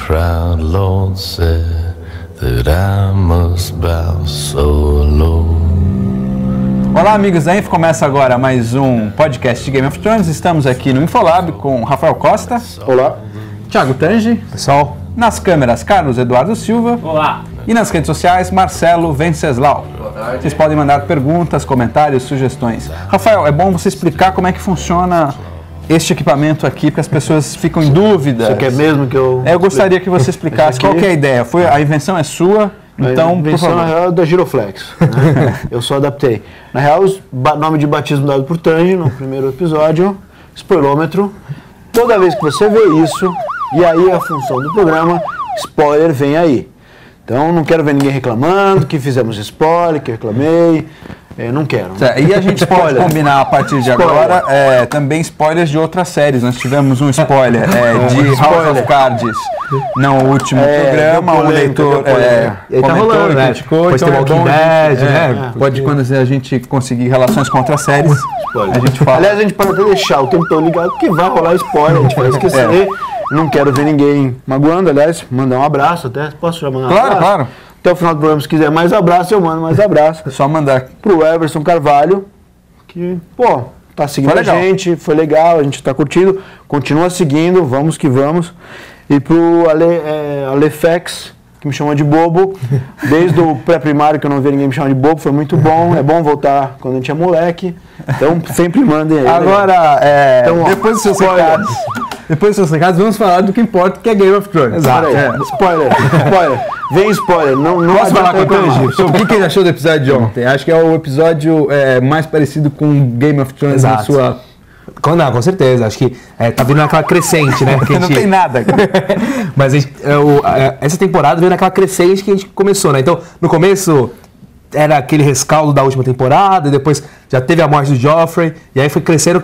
proud lord said that I must bow so low. Olá, amigos da Info, começa agora mais um podcast de Game of Thrones. Estamos aqui no Infolab com Rafael Costa. Olá. Thiago Tange. Pessoal. Nas câmeras, Carlos Eduardo Silva. Olá. E nas redes sociais, Marcelo Venceslau. Vocês podem mandar perguntas, comentários, sugestões. Rafael, é bom você explicar como é que funciona este equipamento aqui, porque as pessoas ficam em dúvida. Você quer mesmo que eu... Eu gostaria que você explicasse qual que é a ideia. A invenção é sua, então, a invenção, na real, é da Giroflex. Né? Eu só adaptei. Na real, o nome de batismo dado por Tange no primeiro episódio, spoilômetro. Toda vez que você vê isso, e aí a função do programa, spoiler vem aí. Então, não quero ver ninguém reclamando que fizemos spoiler, que eu reclamei. Não quero. E a gente pode combinar a partir de agora também spoilers de outras séries. Nós tivemos um spoiler de House of Cards no último programa. O leitor tá rolando, né? Criticou. Depois tem Walking Dead, né? Pode, quando a gente conseguir relações com outras séries, a gente fala. Aliás, a gente pode até deixar o tempo todo ligado, porque vai rolar spoiler, a gente vai esquecer. Não quero ver ninguém magoando. Aliás, mandar um abraço até. Posso já mandar um abraço? Claro. Até o final do programa, se quiser mais abraço, eu mando mais abraço. É só mandar. Pro Everson Carvalho, que, tá seguindo a gente, foi legal, a gente tá curtindo, continua seguindo, vamos que vamos. E pro Alefex, que me chamou de bobo, desde o pré-primário que eu não vi ninguém me chamar de bobo, foi muito bom, é bom voltar quando a gente é moleque, então sempre mandem aí. Agora, então, depois dos seus recados... Depois dos seus recados, vamos falar do que importa, que é Game of Thrones. Exato. Spoiler. Vem spoiler. Não posso falar com o Tange sobre o que ele achou do episódio de ontem? Acho que é o episódio mais parecido com Game of Thrones na sua... Não, com certeza. Acho que tá vindo naquela crescente, né? Que não tem nada. Mas essa temporada veio naquela crescente que a gente começou, né? Então, no começo... Era aquele rescaldo da última temporada, e depois já teve a morte do Joffrey, e aí foi crescendo,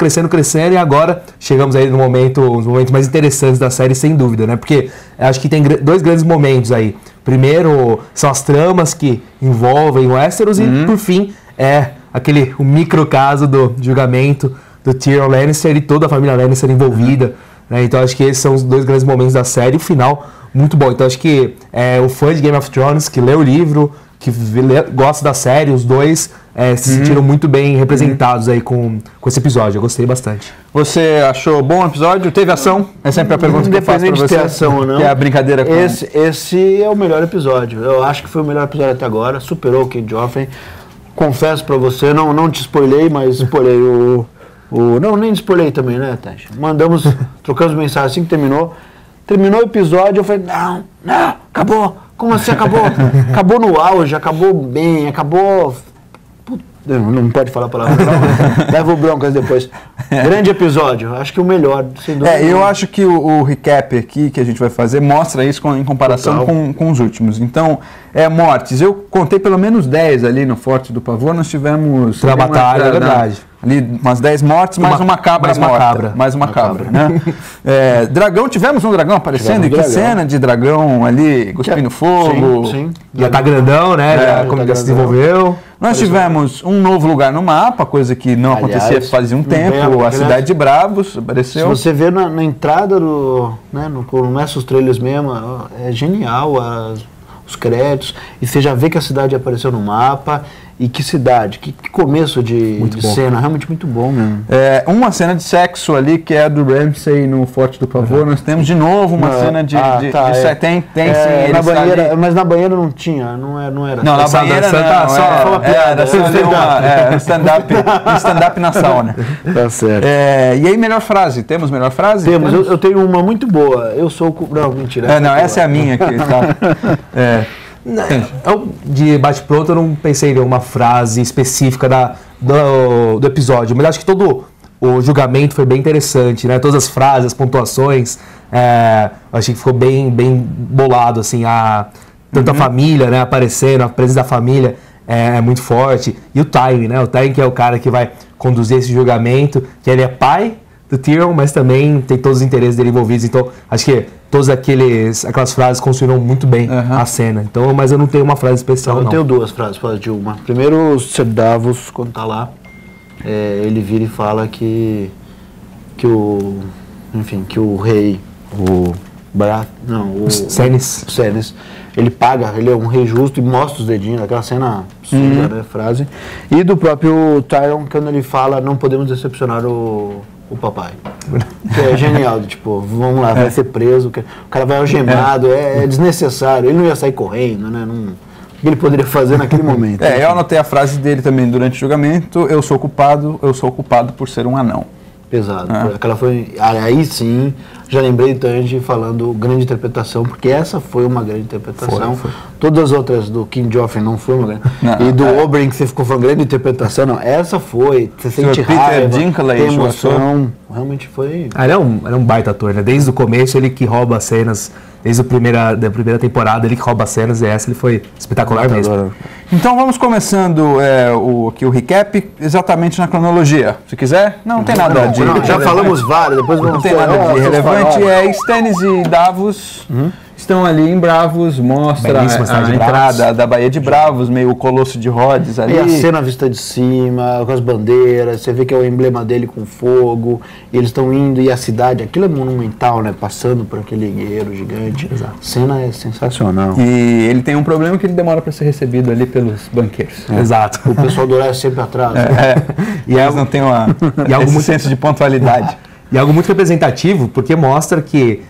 e agora chegamos aí nos momentos mais interessantes da série, sem dúvida, né? Porque acho que tem dois grandes momentos aí. Primeiro, são as tramas que envolvem o Westeros, e por fim, o micro caso do julgamento do Tyrion Lannister e toda a família Lannister envolvida, né? Então acho que esses são os dois grandes momentos da série, e o final muito bom. Então acho que o fã de Game of Thrones, que lê o livro, que gosta da série, os dois se sentiram muito bem representados aí com esse episódio. Eu gostei bastante. Você achou bom o episódio? Teve ação? É sempre a pergunta que eu faço pra você. Ter ação ou não. Que é a brincadeira com... Esse é o melhor episódio. Eu acho que foi o melhor episódio até agora. Superou o King Joffrey. Confesso pra você, não te spoilei, mas spoilei não, nem spoilei também, né, Tati? Trocamos mensagens assim que terminou. Terminou o episódio, eu falei, não, acabou. Como assim acabou? Acabou no auge, acabou bem, acabou... Não pode falar a palavra, levo broncas depois. Grande episódio, acho que o melhor, sem dúvida. Eu acho que o recap aqui que a gente vai fazer mostra isso em comparação com os últimos. Então, mortes. Eu contei pelo menos 10 ali no Forte do Pavor, nós tivemos... Uma batalha, é verdade. Ali umas 10 mortes, mais uma cabra morta. Mais uma cabra, né? Dragão, tivemos um dragão aparecendo, que cena de dragão ali, cuspindo fogo. Sim. Já tá grandão, né? Como já se desenvolveu. Nós tivemos um novo lugar no mapa, coisa que não acontecia fazia um tempo, a Cidade de Bravos apareceu. Se você vê na entrada começa os trailers mesmo, é genial os créditos, e você já vê que a cidade apareceu no mapa. E que cidade, que começo de cena, realmente muito bom mesmo. Uma cena de sexo ali, que é a do Ramsay no Forte do Pavor. Nós temos de novo uma cena de sexo. Tem sim. Na banheira, mas na banheira não tinha, não era. Não, na banheira não, só uma piada. Stand-up na sauna. Tá certo. E aí, melhor frase? Temos melhor frase? Temos. Eu tenho uma muito boa. Eu sou o... Não, mentira. Essa é a minha aqui, tá? De bate-pronto eu não pensei em uma frase específica do episódio, mas acho que todo o julgamento foi bem interessante, né? Todas as frases, as pontuações, eu achei que ficou bem bolado, assim, tanto a família, né, aparecendo, a presença da família é muito forte, e o Tywin, né? O Tywin que é o cara que vai conduzir esse julgamento, que ele é pai do Tyrion, mas também tem todos os interesses dele envolvidos, então acho que todas aquelas frases construíram muito bem a cena. Então, mas eu não tenho uma frase especial, não. Eu tenho duas frases, fala de uma. Primeiro, o Ser Davos, quando tá lá, ele vira e fala que o rei, o Stannis. Ele paga, ele é um rei justo e mostra os dedinhos, aquela cena absurda, né, frase. E do próprio Tyrion, quando ele fala, não podemos decepcionar o papai. Que é genial, tipo, vamos lá, vai ser preso, o cara vai algemado, é desnecessário, ele não ia sair correndo, né, o que ele poderia fazer naquele momento. Eu anotei a frase dele também durante o julgamento, eu sou culpado por ser um anão. Pesado. Aquela foi. Aí sim, já lembrei Tanji falando grande interpretação, porque essa foi uma grande interpretação. Foi. Todas as outras do King Joffrey não foi uma grande. E do Oberyn, que você ficou falando grande interpretação, não. Essa foi. Você sente raiva, tem emoção. Realmente foi. Ele é um baita ator, né? Desde o começo, ele que rouba as cenas. Desde da primeira temporada, ele que rouba as cenas, e essa ele foi espetacular mesmo. Então vamos começando aqui o recap exatamente na cronologia. Se quiser, não tem nada de... já falamos vários, depois vamos... Não tem nada de relevante. Stannis e Davos estão ali em Bravos, mostra a entrada da Baía de Bravos, meio o Colosso de Rhodes ali. E a cena vista de cima, com as bandeiras, você vê que é o emblema dele com fogo, e eles estão indo, e a cidade, aquilo é monumental, né, passando por aquele guerreiro gigante. Exato. A cena é sensacional. E ele tem um problema que ele demora para ser recebido ali pelos banqueiros. Exato. O pessoal do Oeste sempre atrás. E eles não têm esse senso de pontualidade. E algo muito representativo, porque mostra que...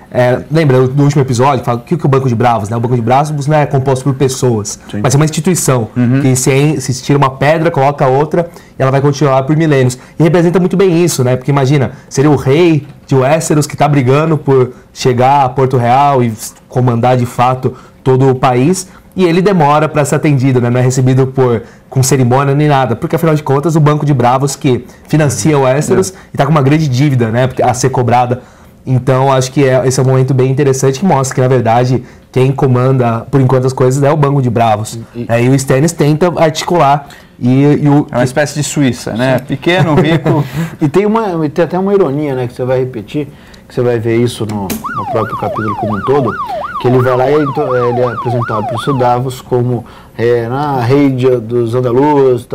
lembra do último episódio, fala que o Banco de Bravos, né? O Banco de Bravos não é composto por pessoas, mas é uma instituição, que se tira uma pedra, coloca outra, e ela vai continuar por milênios. E representa muito bem isso, né? Porque imagina, seria o rei de Westeros que está brigando por chegar a Porto Real e comandar de fato todo o país, e ele demora para ser atendido, né? Não é recebido com cerimônia nem nada, porque afinal de contas o Banco de Bravos que financia o Westeros e está com uma grande dívida, né, a ser cobrada. Então acho que esse é um momento bem interessante que mostra que na verdade quem comanda por enquanto as coisas é o Banco de Bravos. E o Stannis tenta articular é uma espécie de Suíça, né? Pequeno, rico. E tem até uma ironia, né, que você vai repetir, que você vai ver isso no próprio capítulo como um todo, que ele vai lá e ele é apresentado para o Davos como rei dos Andaluz,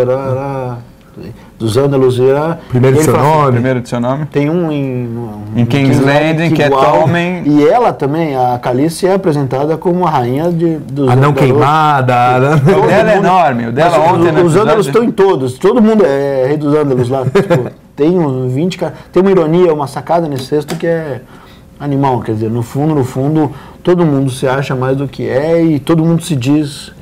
dos Andaluz. Primeiro de seu nome. Tem um em King's Landing, que é Tommen. E ela também, a Khaleesi, é apresentada como a rainha dos Andaluz. Queimada. O dela é enorme. O dela ontem, os Andaluz estão em todos. Todo mundo é rei dos Andaluz lá. Tipo, tem uns 20 caras. Tem uma ironia, uma sacada nesse texto que é animal. Quer dizer, no fundo, todo mundo se acha mais do que é e todo mundo se diz.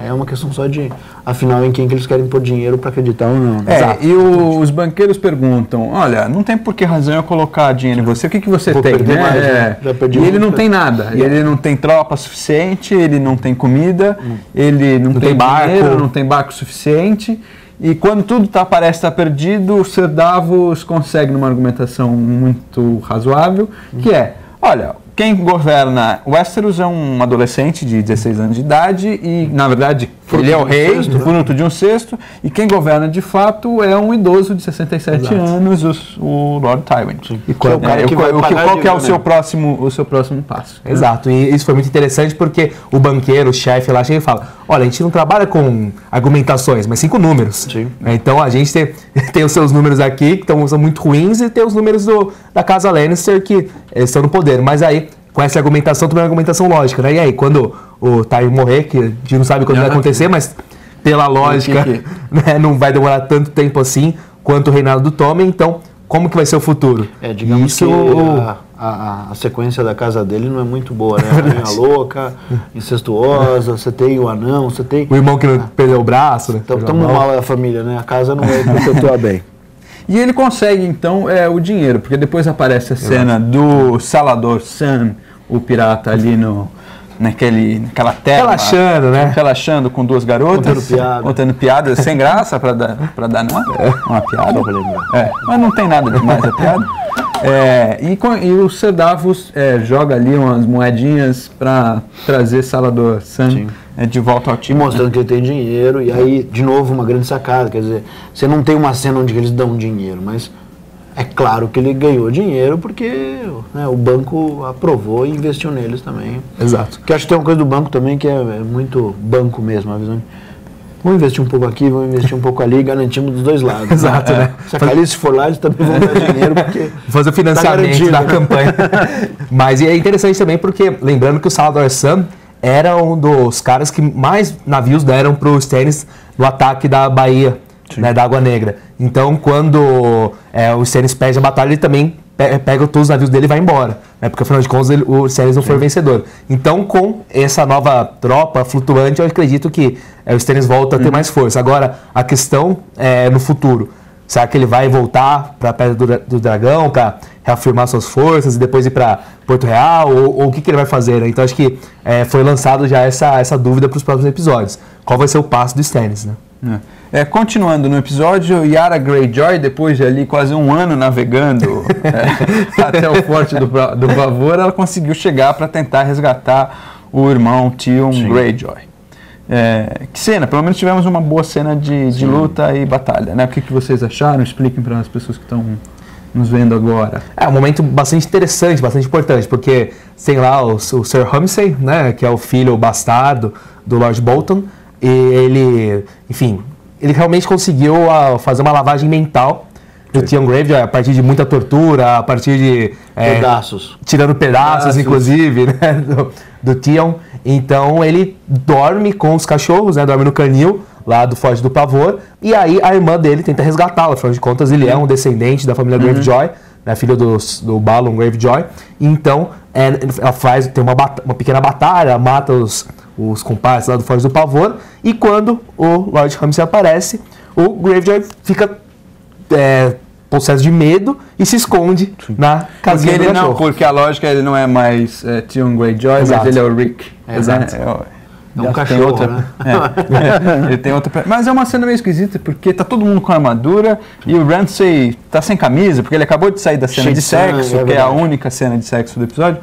É uma questão só de, afinal, em quem que eles querem pôr dinheiro para acreditar ou não. E os banqueiros perguntam, olha, não tem por que razão eu colocar dinheiro em você, o que você tem, né? Mais, já perdi e ele não tem nada, ele não tem tropa suficiente, ele não tem comida, ele não tem dinheiro, não tem barco suficiente. E quando tudo parece estar perdido, o Sir Davos consegue numa argumentação muito razoável, que é, olha, quem governa Westeros é um adolescente de 16 anos de idade e, na verdade, ele é o rei, fruto de um cesto, e quem governa de fato é um idoso de 67 anos, o Lord Tywin. E qual que é o seu próximo passo? Exato, e isso foi muito interessante porque o banqueiro, o chefe lá, chega e fala, olha, a gente não trabalha com argumentações, mas sim com números. Então a gente tem os seus números aqui, que são muito ruins, e tem os números da casa Lannister, que eles estão no poder, mas aí com essa argumentação, também é uma argumentação lógica, né? E aí, quando o Tywin morrer, que a gente não sabe quando vai acontecer, mas pela lógica, né, não vai demorar tanto tempo assim quanto o reinado do Tommen, então como que vai ser o futuro? Digamos que a sequência da casa dele não é muito boa, né? A rainha louca, incestuosa, você tem o anão, você tem... O irmão que não perdeu o braço, né? Estamos mal a família, né? A casa não vai perpetuar bem. E ele consegue, então, o dinheiro, porque depois aparece a cena do Salador Sam, o pirata ali naquela tela. Relaxando, né? Relaxando com duas garotas. Contando piadas sem graça para dar uma piada. Só pra lembrar. Mas não tem nada demais a piada. E o Sir Davos joga ali umas moedinhas para trazer Salador Sam de volta ao time. Mostrando que ele tem dinheiro, e aí, de novo, uma grande sacada. Quer dizer, você não tem uma cena onde eles dão dinheiro, mas é claro que ele ganhou dinheiro porque, né, o banco aprovou e investiu neles também. Exato. Que acho que tem uma coisa do banco também que é muito banco mesmo, a visão. Vamos investir um pouco aqui, vamos investir um pouco ali, garantimos dos dois lados. Exato, né? Se a Calice for lá, eles também vão dar dinheiro, porque fazer o financiamento tá da campanha. Mas é interessante também porque, lembrando que o Salvador Sam era um dos caras que mais navios deram para o Stannis no ataque da Baía, né, da Água Negra. Então, quando o Stannis perde a batalha, ele também pega todos os navios dele e vai embora, né, porque afinal de contas o Stannis não foi vencedor. Então, com essa nova tropa flutuante, eu acredito que o Stannis volta a ter mais força. Agora, a questão é no futuro. Será que ele vai voltar para a Pedra do Dragão para reafirmar suas forças e depois ir para Porto Real? Ou o que ele vai fazer? Né? Então acho que foi lançado já essa dúvida para os próximos episódios. Qual vai ser o passo do Stannis, né? Continuando no episódio, Yara Greyjoy, depois de ali quase um ano navegando até o Forte do Pavor, ela conseguiu chegar para tentar resgatar o irmão Theon Greyjoy. Que cena, pelo menos tivemos uma boa cena de luta e batalha, né? O que vocês acharam? Expliquem para as pessoas que estão nos vendo agora. É um momento bastante interessante, bastante importante, porque tem lá o Sir Ramsay, né? Que é o filho bastardo do Lord Bolton, e ele, enfim, ele realmente conseguiu fazer uma lavagem mental do Theon Greyjoy a partir de muita tortura, a partir de... pedaços. Tirando pedaços, inclusive, né, do Theon. Então ele dorme com os cachorros, né, dorme no canil lá do Forte do Pavor, e aí a irmã dele tenta resgatá-lo, afinal de contas ele é um descendente da família Greyjoy, né, filho do Balon Greyjoy. Então ela tem uma pequena batalha, mata os comparsas lá do Forte do Pavor, e quando o Lord Ramsay aparece, o Greyjoy fica possesso de medo e se esconde na casinha do cachorro. Porque a lógica, ele não é mais Theon Greyjoy, mas ele é o Rick. Exato. É um cachorro, outra, né? Ele tem outra... Mas é uma cena meio esquisita, porque tá todo mundo com armadura e o Ramsay tá sem camisa, porque ele acabou de sair da cena de sexo, que é a única cena de sexo do episódio.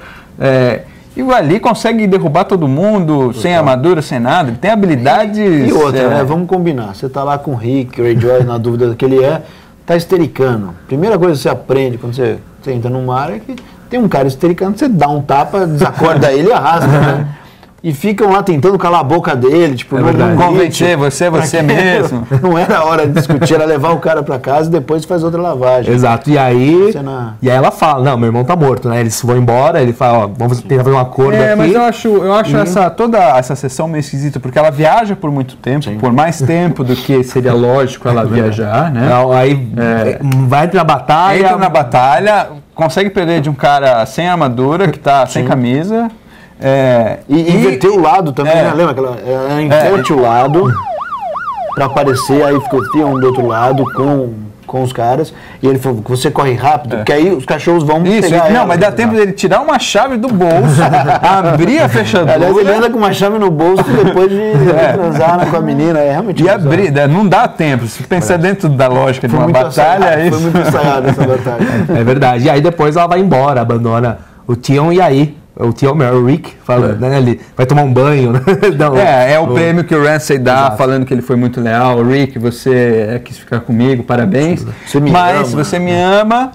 E ali consegue derrubar todo mundo, sem armadura, sem nada. Ele tem habilidades... E outra, né? Vamos combinar. Você tá lá com o Rick, Greyjoy, na dúvida do que ele tá estericando. Primeira coisa que você aprende quando você entra no mar é que tem um cara estericando, você dá um tapa, desacorda ele e arrasta, né? E ficam lá tentando calar a boca dele, tipo, não convencer, você mesmo. Não era a hora de discutir, era levar o cara pra casa e depois faz outra lavagem. Exato, e aí ela fala, não, meu irmão tá morto, né? Eles vão embora, ele fala, ó, vamos tentar fazer um acordo aqui. Mas eu acho toda essa sessão meio esquisita, porque ela viaja por muito tempo, por mais tempo do que seria lógico ela viajar, né? Não, aí vai na batalha. Entra na batalha, consegue perder de um cara sem armadura, que tá sem camisa. E inverteu o lado também, né? Lembra aquela? Ela inverte o lado pra aparecer, aí ficou Theon do outro lado com os caras, e ele falou que você corre rápido, porque aí os cachorros vão pegar ela. Não, mas dá tempo dele tirar uma chave do bolso, abrir a fechadura. Aliás, ele anda com uma chave no bolso depois de transar com a menina, realmente. E abrir, não dá tempo, se pensar dentro da lógica de uma batalha... Foi muito ensaiado essa batalha. É verdade, e aí depois ela vai embora, abandona o Theon, e aí o Theon, o Rick, fala, né, ele vai tomar um banho, né? O prêmio que o Ramsay dá, falando que ele foi muito leal. O Rick, você quis ficar comigo, parabéns. Você me ama.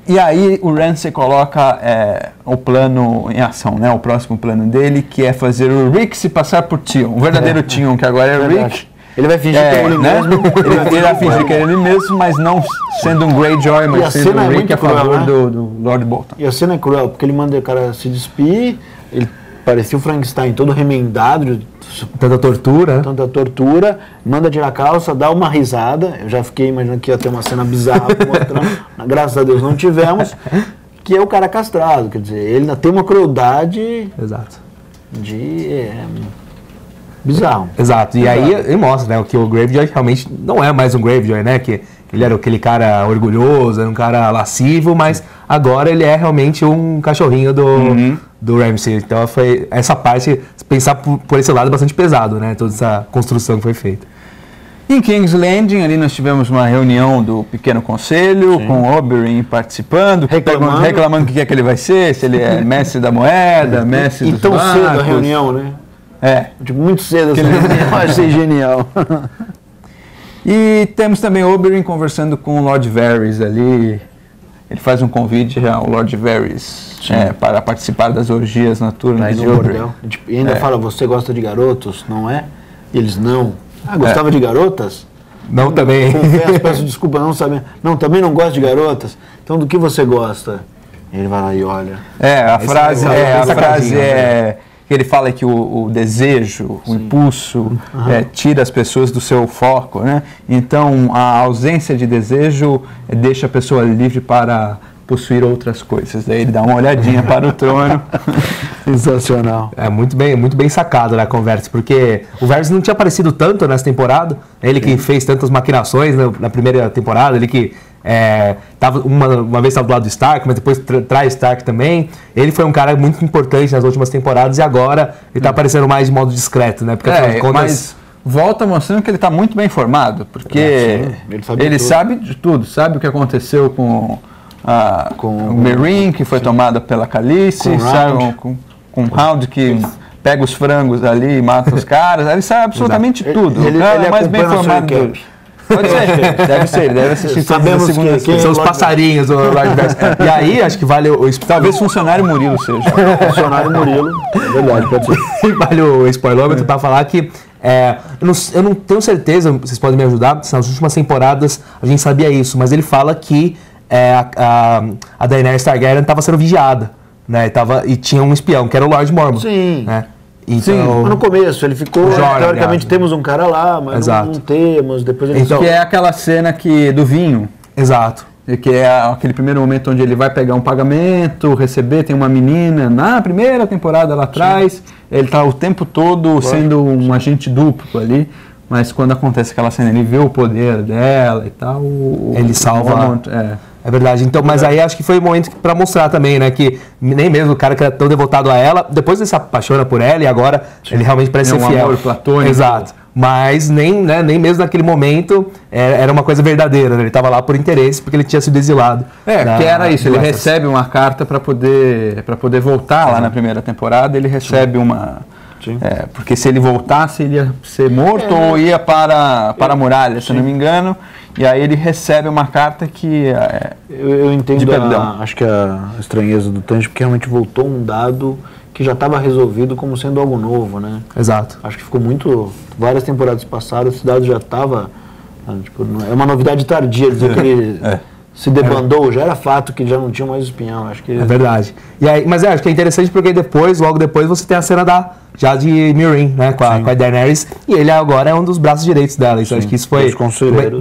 E aí o Ramsay coloca o plano em ação, né? O próximo plano dele, que é fazer o Rick se passar por Theon. O verdadeiro Theon, que agora é o Rick. Ele vai fingir que é ele mesmo. Ele vai fingir que é ele mesmo, mas não sendo um Greyjoy, mas sendo um Rick a favor do Lord Bolton. E a cena é cruel, porque ele manda o cara se despir, ele parecia o Frankenstein todo remendado, tanta tortura, manda tirar a calça, dá uma risada. Eu já fiquei imaginando que ia ter uma cena bizarra mostrando, graças a Deus não tivemos, que é o cara castrado, quer dizer, ele ainda tem uma crueldade. Exato. Bizarro. Exato. E aí ele mostra, né, que o Greyjoy realmente não é mais um Greyjoy, né? Que ele era aquele cara orgulhoso, era um cara lascivo, mas agora ele é realmente um cachorrinho do Ramsay. Então foi essa parte, pensar por esse lado, é bastante pesado, né? Toda essa construção que foi feita. Em King's Landing, ali nós tivemos uma reunião do Pequeno Conselho, com o Oberyn participando, reclamando o que é que ele vai ser, se ele é mestre da moeda, mestre dos tão cedo a reunião, né? Muito cedo essa reunião, eu achei genial. E temos também Oberyn conversando com o Lord Varys ali. Ele faz um convite ao Lord Varys para participar das orgias noturnas de Oberyn. E ainda fala, você gosta de garotos, não é? E eles não. Gostava de garotas? Não, também. Confesso, peço desculpa, não sabia. Não, também não gosto de garotas. Então, do que você gosta? Ele vai lá e olha. A frase sacadinha, é que ele fala que o desejo, o impulso, tira as pessoas do seu foco, né? Então, a ausência de desejo deixa a pessoa livre para possuir outras coisas. Daí ele dá uma olhadinha para o trono. Sensacional. É muito bem sacado na conversa, porque o Varys não tinha aparecido tanto nessa temporada. Ele que fez tantas maquinações na primeira temporada, ele que tava uma vez estava do lado do Stark, mas depois traz Stark também. Ele foi um cara muito importante nas últimas temporadas e agora ele está aparecendo mais de modo discreto, né? Porque afinal de contas, mas volta mostrando que ele está muito bem informado, porque ele sabe de tudo, sabe o que aconteceu com o Meereen, que foi tomada pela Khaleesi, sabe, com o Hound que pega os frangos ali e mata os caras. Ele sabe absolutamente tudo. Ele é mais bem informado. Pode ser, ele deve assistir. Sabemos que são os passarinhos do Lord Varys. E aí, acho que vale talvez funcionário Murilo seja. Funcionário Murilo, verdade, pode ser. Vale o spoilômetro para falar que eu não tenho certeza, vocês podem me ajudar, se nas últimas temporadas a gente sabia isso, mas ele fala que a Daenerys Targaryen estava sendo vigiada, né? E tinha um espião, que era o Lord Mormont. Sim. Né? Então, sim, mas no começo ele ficou, teoricamente temos um cara lá, mas não temos, depois ele... Que é aquela cena do vinho. Exato. Que é aquele primeiro momento onde ele vai pegar um pagamento, receber, tem uma menina, na primeira temporada lá atrás, ele está o tempo todo sendo um agente duplo ali, mas quando acontece aquela cena, ele vê o poder dela e tal, ele salva... É verdade, então, mas aí acho que foi o momento para mostrar também, né, que nem mesmo o cara que era tão devotado a ela, depois ele se apaixona por ela e agora ele realmente parece ser fiel. Amor platônico. Exato, mas nem mesmo naquele momento era uma coisa verdadeira, né? Ele estava lá por interesse, porque ele tinha sido exilado. Que era isso, ele recebe uma carta para poder voltar lá na primeira temporada, ele recebe uma... porque se ele voltasse, ele ia ser morto ou ia para a muralha, se não me engano. E aí ele recebe uma carta que... eu entendo, acho que a estranheza do Tange, porque realmente voltou um dado que já estava resolvido como sendo algo novo, né? Exato. Acho que ficou várias temporadas passadas, esse dado já estava... é uma novidade tardia dizer que ele... se debandou, já era fato que já não tinha mais espião, acho que... É verdade. E aí, mas acho que é interessante porque logo depois você tem a cena já de Meereen, né, com a Daenerys, e ele agora é um dos braços direitos dela, então acho que isso foi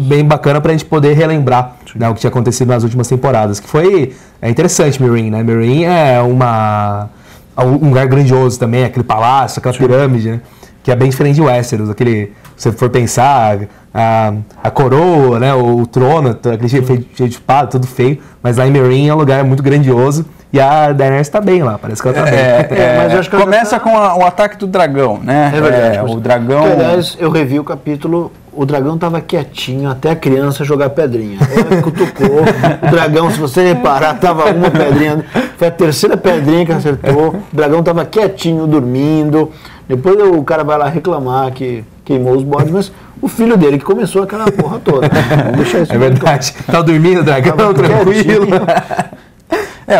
bem bacana pra gente poder relembrar, né, o que tinha acontecido nas últimas temporadas, que foi interessante Meereen, né, Meereen é um lugar grandioso também, aquele palácio, aquela pirâmide, né, que é bem diferente de Westeros, se você for pensar... A coroa, né, o trono, aquele cheio de espada, tudo feio, mas lá em Meereen é um lugar muito grandioso e a Daenerys está bem lá, parece que ela está bem. Mas eu acho que começa com o ataque do dragão, né? É verdade. O dragão... aliás, eu revi o capítulo, o dragão estava quietinho até a criança jogar pedrinha. Ela cutucou, o dragão, se você reparar, estava uma pedrinha, foi a terceira pedrinha que acertou, o dragão estava quietinho, dormindo, depois o cara vai lá reclamar que queimou os bodes, mas o filho dele que começou aquela porra toda. Vamos deixar isso verdade. Tá dormindo o dragão, tranquilo.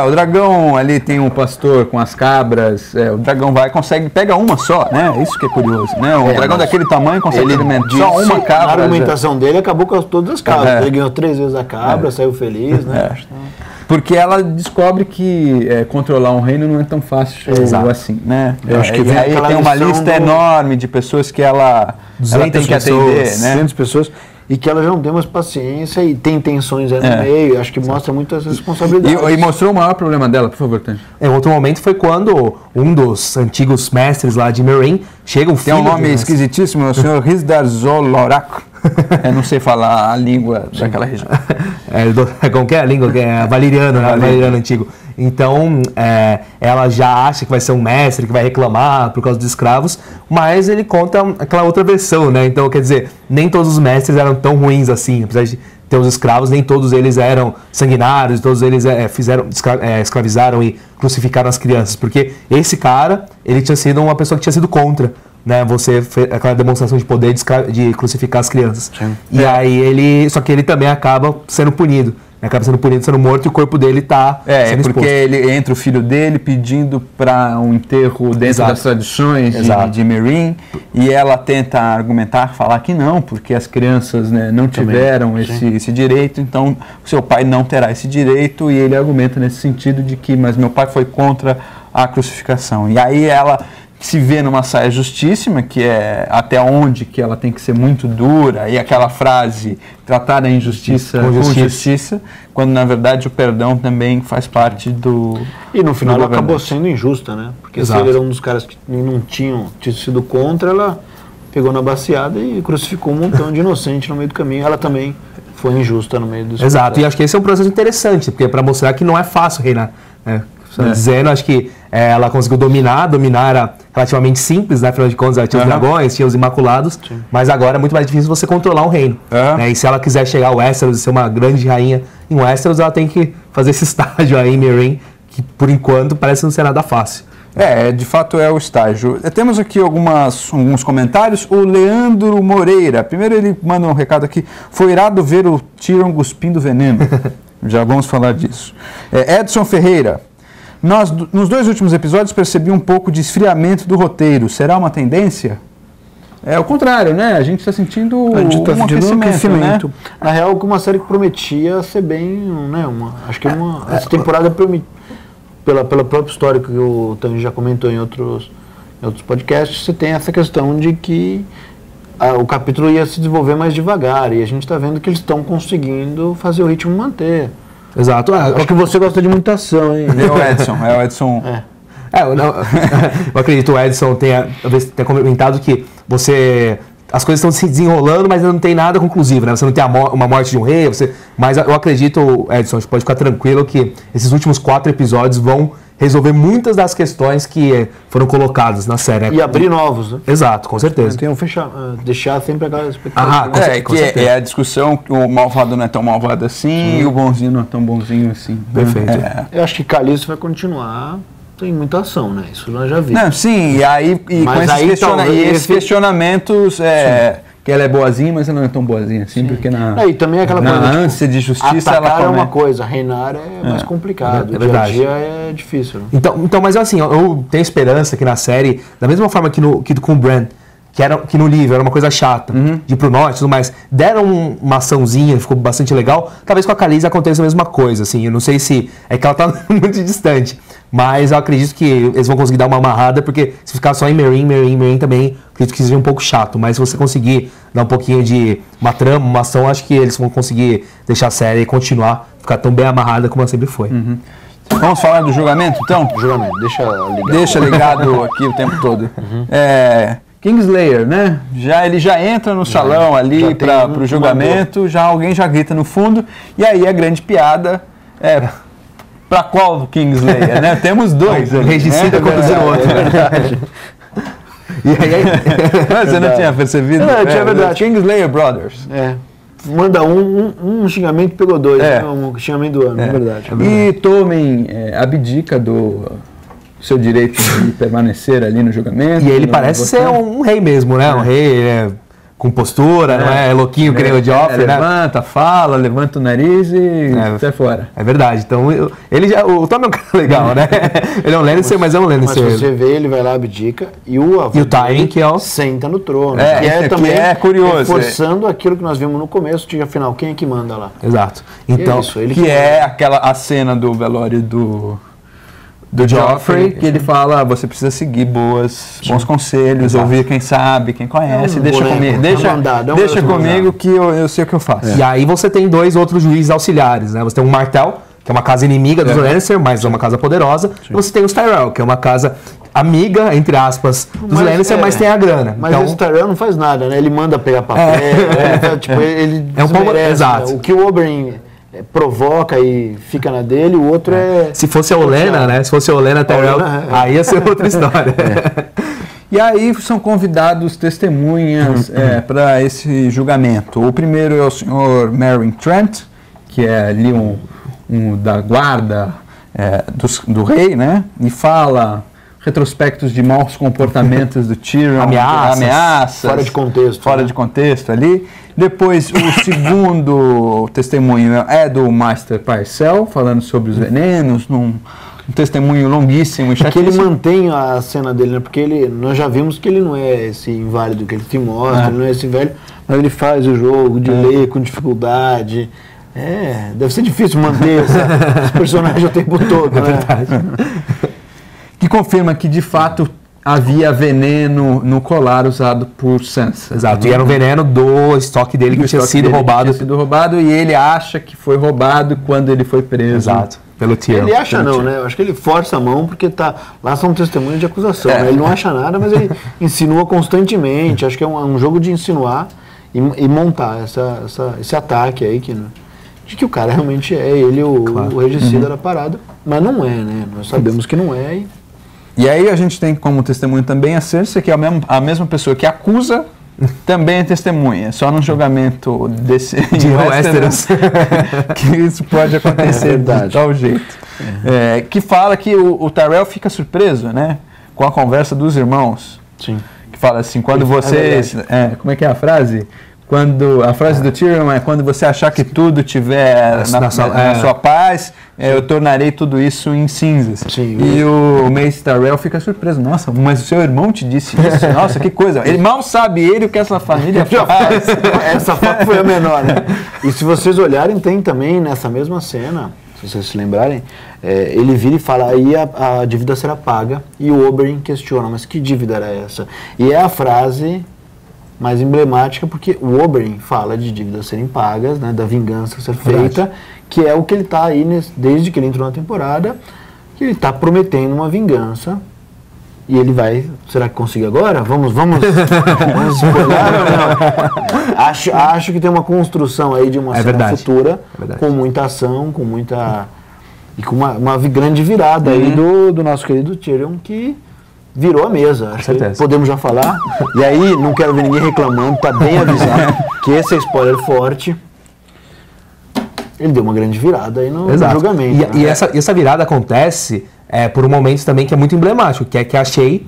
O dragão ali tem um pastor com as cabras, o dragão pega uma só, né? Isso que é curioso, né? O dragão daquele tamanho consegue alimentar só uma cabra. Na argumentação dele acabou com todas as cabras. Ele ganhou 3 vezes a cabra, saiu feliz, né? Porque ela descobre que controlar um reino não é tão fácil assim, né? Eu acho que aí tem uma lista enorme de pessoas que ela tem que atender, né? 200 pessoas, e que ela já não tem mais paciência e tem tensões aí no meio. Acho que mostra muitas responsabilidades. E mostrou o maior problema dela, por favor, Tange. Outro momento foi quando um dos antigos mestres lá de Meereen chega um filho... Tem um nome esquisitíssimo, o senhor Risdar Zolorak. Eu não sei falar a língua daquela região. Como que é a língua? É valeriano, né? Valeriano antigo. Então, ela já acha que vai ser um mestre, que vai reclamar por causa dos escravos, mas ele conta aquela outra versão, né? Então, quer dizer, nem todos os mestres eram tão ruins assim, apesar de ter os escravos, nem todos eles eram sanguinários, todos eles escravizaram e crucificaram as crianças, porque esse cara, ele tinha sido uma pessoa que tinha sido contra, né, você fez aquela demonstração de poder de crucificar as crianças. Sim. E aí só que ele também acaba sendo punido. acaba sendo punido, sendo morto, e o corpo dele tá sendo porque exposto. ele entra o filho dele pedindo para um enterro dentro Exato. das tradições de Meereen, e ela tenta argumentar, falar que não, porque as crianças, né, não tiveram esse direito, então o seu pai não terá esse direito, e ele argumenta nesse sentido de que, mas meu pai foi contra a crucificação. E aí ela se vê numa saia justíssima, que é até onde que ela tem que ser muito dura, e aquela frase, tratar a injustiça com justiça, quando na verdade o perdão também faz parte do... E no final ela acabou sendo injusta, né? Porque se ele era um dos caras que não tinham sido contra, ela pegou na baciada e crucificou um montão de inocente no meio do caminho. Ela também foi injusta no meio dos... Exato, e acho que esse é um processo interessante, porque é para mostrar que não é fácil reinar, né? Dizendo, acho que ela conseguiu dominar era relativamente simples, né? Afinal de contas, ela tinha os dragões, tinha os Imaculados, mas agora é muito mais difícil você controlar um reino. Né? E se ela quiser chegar ao Westeros e ser uma grande rainha em Westeros, ela tem que fazer esse estágio aí em Meereen, que por enquanto parece não ser nada fácil. De fato é o estágio. Temos aqui alguns comentários. O Leandro Moreira, primeiro ele manda um recado aqui: foi irado ver o Tyrion cuspindo veneno. Já vamos falar disso. Edson Ferreira, nos 2 últimos episódios percebi um pouco de esfriamento do roteiro. Será uma tendência? É o contrário, né? A gente está sentindo um aquecimento. Né? Na real, uma série que prometia ser bem, né? Acho que essa temporada pela própria história que o Tanji já comentou em outros podcasts, você tem essa questão de que o capítulo ia se desenvolver mais devagar, e a gente está vendo que eles estão conseguindo fazer o ritmo manter. Exato. Acho que você gosta de muita ação, hein? É o Edson. Eu acredito que o Edson tenha comentado que as coisas estão se desenrolando, mas não tem nada conclusivo, né? Você não tem uma morte de um rei, mas eu acredito, Edson, a gente pode ficar tranquilo que esses últimos 4 episódios vão resolver muitas das questões que foram colocadas na série. E abrir novos, né? Exato, com certeza. Então deixar sempre aquela expectativa. É a discussão que o malvado não é tão malvado assim e o bonzinho não é tão bonzinho assim. Perfeito. Eu acho que Khaleesi vai continuar. Tem muita ação, né? Isso nós já vimos. Não, sim, e aí com esses questionamentos, que ela é boazinha, mas ela não é tão boazinha assim, porque e também aquela coisa, ânsia de justiça, ela é uma coisa, reinar é mais complicado. É verdade. Dia a dia é difícil. Né? Então, mas assim, eu tenho esperança que na série, da mesma forma que com o Bran, que no livro era uma coisa chata, de ir pro norte e tudo mais, deram uma açãozinha, ficou bastante legal. Talvez com a Khaleesi aconteça a mesma coisa, assim, eu não sei se é que ela tá muito distante, mas eu acredito que eles vão conseguir dar uma amarrada, porque se ficar só em Meereen também, acredito que seja um pouco chato, mas se você conseguir dar um pouquinho de uma trama, uma ação, acho que eles vão conseguir deixar a série continuar, ficar tão bem amarrada como ela sempre foi. Vamos falar do julgamento, então? Julgamento, deixa ligado aqui o tempo todo. Kingslayer, né? Ele já entra no salão ali para o julgamento, alguém já grita no fundo, e aí a grande piada é para qual Kingslayer, né? Temos 2. O regicida conduzir o outro. E aí, você não tinha percebido? É verdade. Kingslayer Brothers. Manda um xingamento, pegou 2, né? Um xingamento do ano, é verdade. E Tommen abdica do seu direito de permanecer ali no julgamento. E ele parece ser um rei mesmo, né? Um rei com postura, não é louquinho que nem o Joffrey, né? Levanta, fala, levanta o nariz e sai fora. É verdade. Então, o Tommen é um cara legal, né? Ele é um Lannister, mas é um Lannister. Mas você vê, ele vai lá, abdica, e o Tywin, que senta no trono. Também é curioso. Reforçando aquilo que nós vimos no começo, afinal, quem é que manda lá? Exato. Então, a cena do velório do Joffrey, que ele fala, você precisa seguir bons conselhos, ouvir quem sabe, quem conhece, deixa comigo que eu sei o que eu faço. E aí você tem 2 outros juízes auxiliares, né? Você tem o Martell, que é uma casa inimiga dos Lannister, mas é uma casa poderosa, e você tem os Tyrell, que é uma casa amiga, entre aspas, dos Lannister, mas tem a grana. Mas então, esse Tyrell não faz nada, né? Ele manda pegar papel, ele é um pouco exato. Né? O que o Oberyn provoca e fica na dele, o outro Se fosse a Olenna, né? Se fosse a Olenna Tyrell, aí ia ser outra história. E aí são convidados testemunhas para esse julgamento. O primeiro é o senhor Meryn Trant, que é ali um da guarda do rei, né? E fala retrospectos de maus comportamentos do Tyrion, ameaças fora de contexto. Fora de contexto ali. Depois, o segundo testemunho é do Master Parcell, falando sobre os venenos, um testemunho longuíssimo. Que ele mantém a cena dele, né? Porque nós já vimos que ele não é esse inválido que ele te mostra, ele não é esse velho, mas ele faz o jogo de ler com dificuldade. Deve ser difícil manter esse personagem o tempo todo, né? Verdade. Que confirma que, de fato, havia veneno no colar usado por Sansa. Exato, e era um veneno do estoque dele que tinha sido roubado. E ele acha que foi roubado quando ele foi preso. Exato, pelo Tyrion. Ele acha não, né? Eu acho que ele força a mão porque lá são testemunhos de acusação. Né? Ele não acha nada, mas ele insinua constantemente. Acho que é um jogo de insinuar e montar esse ataque aí de que o cara realmente é ele o regicida da parada. Mas não é, né? Nós sabemos que não é. E aí a gente tem como testemunho também a Cersei, que é a mesma pessoa que acusa, também é testemunha. Só num julgamento de Westeros que isso pode acontecer de tal jeito. Que fala que o Tyrell fica surpreso, né? Com a conversa dos irmãos. Sim. Que fala assim, quando vocês... como é que é a frase? A frase do Tyrion é: quando você achar que tudo estiver na sua paz, eu tornarei tudo isso em cinzas. Sim. E o Mace Tyrell fica surpreso. Nossa, mas o seu irmão te disse isso? Nossa, que coisa. Ele mal sabe o que essa família faz. Essa foto foi a menor, né? E se vocês olharem, tem também nessa mesma cena, se vocês se lembrarem, ele vira e fala: aí a dívida será paga. E o Oberyn questiona: mas que dívida era essa? E é a frase mais emblemática, porque o Oberyn fala de dívidas serem pagas, né, da vingança ser feita, que é o que ele está aí, desde que ele entrou na temporada, que ele está prometendo uma vingança, e ele vai, será que consegue agora? Vamos spoiler ou não? Acho que tem uma construção aí de uma cena futura, com muita ação, com muita... e com uma grande virada aí do nosso querido Tyrion, que virou a mesa, acho que podemos já falar. E aí, não quero ver ninguém reclamando, tá bem avisado que esse é spoiler forte. Ele deu uma grande virada aí no julgamento. E essa virada acontece por um momento também que é muito emblemático, que é que a Shae,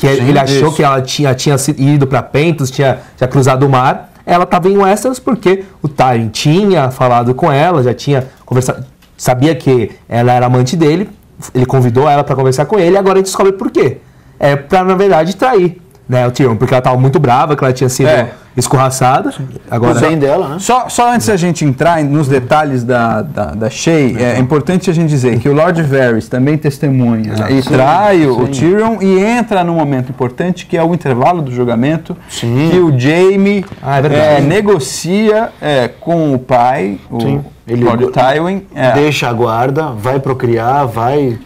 ele achou que ela tinha ido para Pentos, tinha cruzado o mar, ela estava em Westeros porque o Tyrion tinha falado com ela, já tinha conversado, sabia que ela era amante dele, ele convidou ela para conversar com ele, e agora a gente descobre por quê. Pra, na verdade, trair, né, o Tyrion, porque ela estava muito brava, que ela tinha sido escorraçada. Agora, bem dela, né? Só antes da gente entrar nos detalhes da Shae, é importante a gente dizer que o Lord Varys também testemunha e trai o Tyrion e entra num momento importante, que é o intervalo do julgamento, que o Jaime negocia com o pai, ele Tywin, deixa a guarda, vai procriar, vai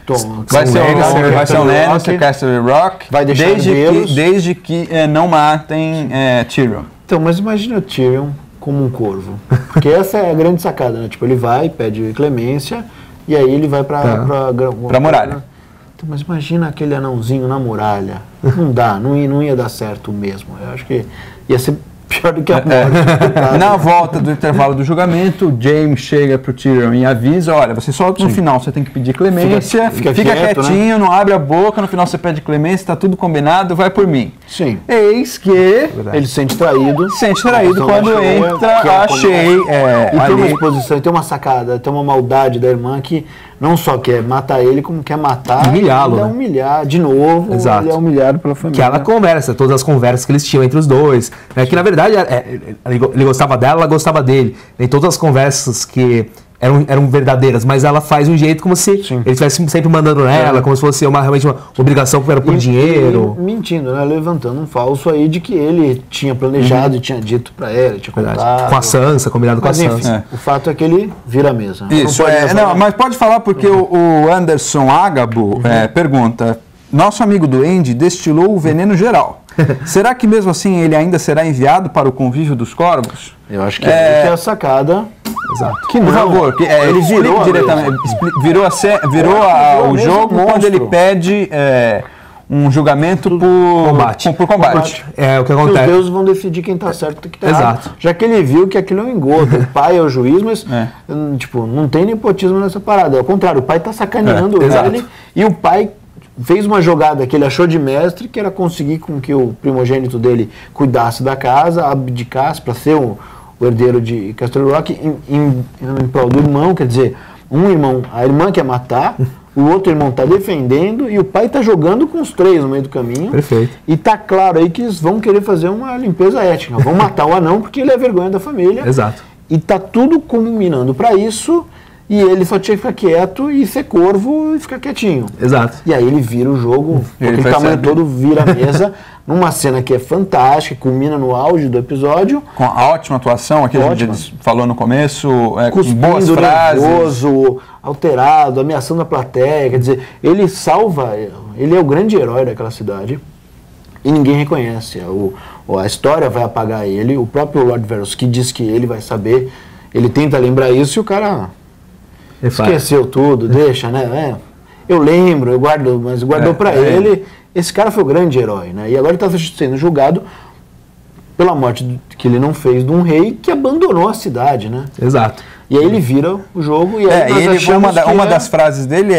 ser um Lannister, Castle Rock, vai deixar desde que não matem Tyrion. Então, mas imagina o Tyrion como um corvo, porque essa é a grande sacada, né? Tipo, ele vai, pede clemência, e aí ele vai pra muralha. Então, mas imagina aquele anãozinho na muralha, não dá, não ia dar certo mesmo, eu acho que ia ser pior do que a morte. Na volta do intervalo do julgamento, o Jaime chega pro Tyrion e avisa: olha, você só no final você tem que pedir clemência, fica quietinho, né? Não abre a boca, no final você pede clemência, tá tudo combinado, vai por mim. Sim. Eis que ele se sente traído. Quando entra a Shae. E tem uma exposição, tem uma sacada, tem uma maldade da irmã que não só quer matar ele, como quer matar humilhá-lo, né? Humilhar de novo. Exato. Ele é humilhado pela família. Que ela conversa, todas as conversas que eles tinham entre os dois, né? Que na verdade ele gostava dela, ela gostava dele. Nem todas as conversas que eram verdadeiras, mas ela faz um jeito como se ele estivesse sempre mandando nela, como se fosse realmente uma obrigação por dinheiro. E mentindo, né? Levantando um falso aí de que ele tinha planejado e tinha dito pra ela, tinha contado. Com a Sansa, combinado com a Sansa. O fato é que ele vira a mesa. Isso, mas pode falar porque o Anderson Ágabo pergunta: nosso amigo duende destilou o veneno geral. Será que mesmo assim ele ainda será enviado para o convívio dos corvos? Eu acho que é a sacada. Exato. Por favor, ele virou diretamente, virou o jogo quando ele pede um julgamento por combate. É o que acontece. Os deuses vão decidir quem está certo e quem está errado. Já que ele viu que aquilo é um engodo. O pai é o juiz, mas tipo, não tem nepotismo nessa parada. Ao contrário, o pai está sacaneando ele e o pai fez uma jogada que ele achou de mestre, que era conseguir com que o primogênito dele cuidasse da casa, abdicasse para ser o herdeiro de Castle Rock em prol do irmão, quer dizer, a irmã quer matar, o outro irmão está defendendo e o pai está jogando com os 3 no meio do caminho. Perfeito. E tá claro aí que eles vão querer fazer uma limpeza étnica, vão matar o anão porque ele é vergonha da família. Exato. E tá tudo culminando para isso, e ele só tinha que ficar quieto e ser corvo e ficar quietinho. Exato. E aí ele vira o jogo, Ele aquele tamanho percebe. todo vira a mesa, numa cena que é fantástica, culmina no auge do episódio, Com a ótima atuação, aquilo que a Ótima. gente falou no começo, com cuspindo, boas frases. nervoso, alterado, ameaçando a plateia, quer dizer, ele salva, ele é o grande herói daquela cidade e ninguém reconhece. A história vai apagar ele, o próprio Lord Varys, que diz que ele vai saber, ele tenta lembrar isso e o cara esqueceu tudo, deixa, né? Eu lembro, eu guardo, mas guardou pra ele. Esse cara foi o grande herói, né? E agora ele está sendo julgado pela morte que ele não fez de um rei que abandonou a cidade, né? Exato. E aí ele vira o jogo e aí nós ele, achamos uma das frases dele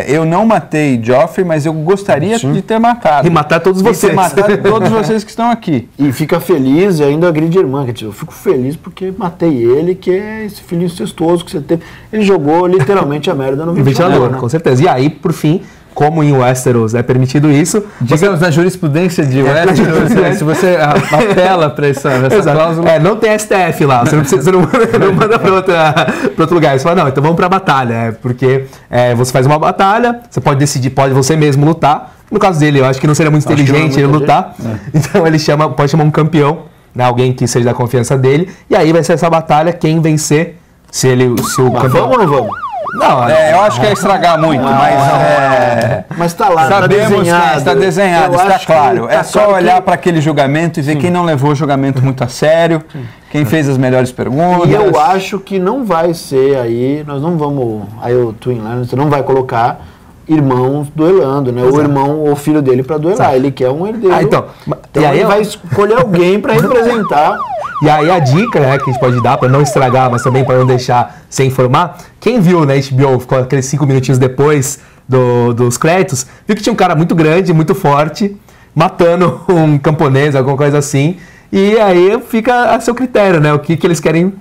eu não matei Joffrey, mas eu gostaria de ter matado. E matar todos E vocês. ter matado todos vocês que estão aqui. E fica feliz e ainda agride a irmã. Quer dizer, eu fico feliz porque matei ele, que é esse filho incestuoso que você teve. Ele jogou literalmente a merda no Ventilador, né? com certeza. E aí, por fim, como em Westeros é permitido isso, Digamos, na jurisprudência de Westeros, se você apela para essa cláusula... não tem STF lá, você não, precisa, você não manda para outro lugar. Você fala, não, então vamos para a batalha, porque você faz uma batalha, você pode decidir, pode você mesmo lutar. No caso dele, eu acho que não seria muito inteligente ele lutar, então ele pode chamar um campeão, né, alguém que seja da confiança dele, e aí vai ser essa batalha, quem vencer, se o Mas campeão... vamos ou não vamos? Não, eu acho que é estragar muito, Mas está lá, está sabemos desenhado. que está desenhado, Eu está acho que claro. tá É só claro olhar que- para aquele julgamento e ver quem não levou o julgamento muito a sério, quem fez as melhores perguntas. E eu acho que não vai ser aí, nós não vamos, aí o Twin Lannister não vai colocar irmãos duelando, né? O irmão ou filho dele para duelar, ele quer um herdeiro. então, e aí ele vai escolher alguém para representar. E aí a dica, né, que a gente pode dar para não estragar, mas também para não deixar sem informar, quem viu na HBO, ficou aqueles 5 minutinhos depois dos créditos, viu que tinha um cara muito grande, muito forte, matando um camponês, alguma coisa assim, e aí fica a seu critério, né, o que eles querem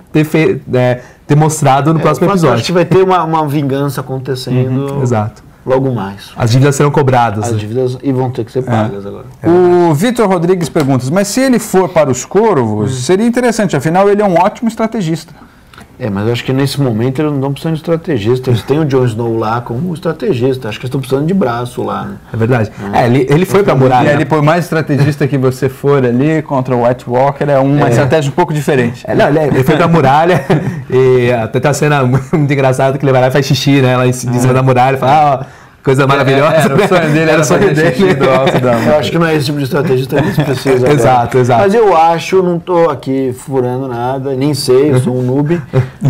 ter mostrado no próximo Acho que episódio. vai ter uma vingança acontecendo Exato. logo mais. As dívidas serão cobradas. As dívidas e vão ter que ser pagas agora. O Vitor Rodrigues pergunta, mas se ele for para os Corvos, seria interessante, afinal ele é um ótimo estrategista. Mas eu acho que nesse momento eles não estão precisando de estrategista. Eles têm o Jon Snow lá como estrategista. Acho que eles estão precisando de braço lá. Né? É verdade. Ele foi pra E muralha. ali, por mais estrategista que você for ali contra o White Walker, é uma estratégia um pouco diferente. Ele foi pra muralha e até tá uma cena muito engraçada que ele vai lá e faz xixi, né? Lá em cima da muralha, fala, coisa maravilhosa. Era o sonho dele, Era o sonho fazer xixi dele. do alto da Eu acho que não é esse tipo de estrategista que eles precisam. Exato, exato. Mas eu acho, não estou aqui furando nada, nem sei, eu sou um noob,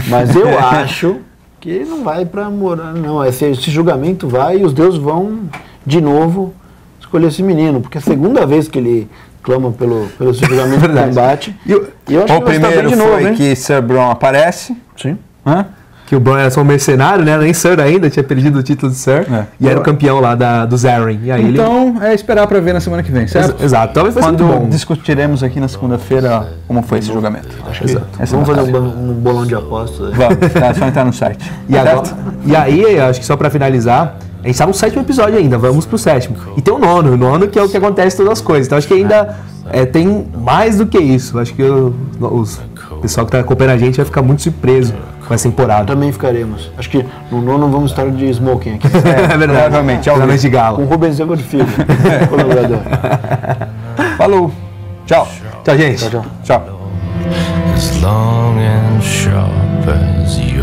mas eu acho que ele não vai para morar, não. Esse julgamento vai e os deuses vão, de novo, escolher esse menino, porque é a segunda vez que ele clama pelo julgamento do combate. E o- E eu acho O que vai estar bem primeiro de novo, foi hein? que Sir Bronn aparece. Sim. Hã? Que o Bronn era só um mercenário, né? Nem Sir ainda, tinha perdido o título de Sir. E era o campeão lá dos Arryn. E aí Então, é esperar para ver na semana que vem, certo? Exato. Talvez fosse muito Quando bom. discutiremos aqui na segunda-feira como foi esse julgamento. Exato. Essa Vamos é a fazer vontade. um bolão de apostas. Vamos, é só entrar no site. E aí, acho que só pra finalizar, a gente tá no 7º episódio ainda, vamos pro 7º. E tem o 9º que é o que acontece todas as coisas. Então acho que ainda tem mais do que isso. Acho que o pessoal que tá acompanhando a gente vai ficar muito surpreso com essa temporada. Também ficaremos. Acho que no 9º vamos estar de smoking aqui. É verdade. provavelmente, ao Provavelmente de Com gala. o Rubens Zegor Filho, colaborador. Falou. Tchau. Tchau, gente. Tchau. Tchau. as long and sharp as you.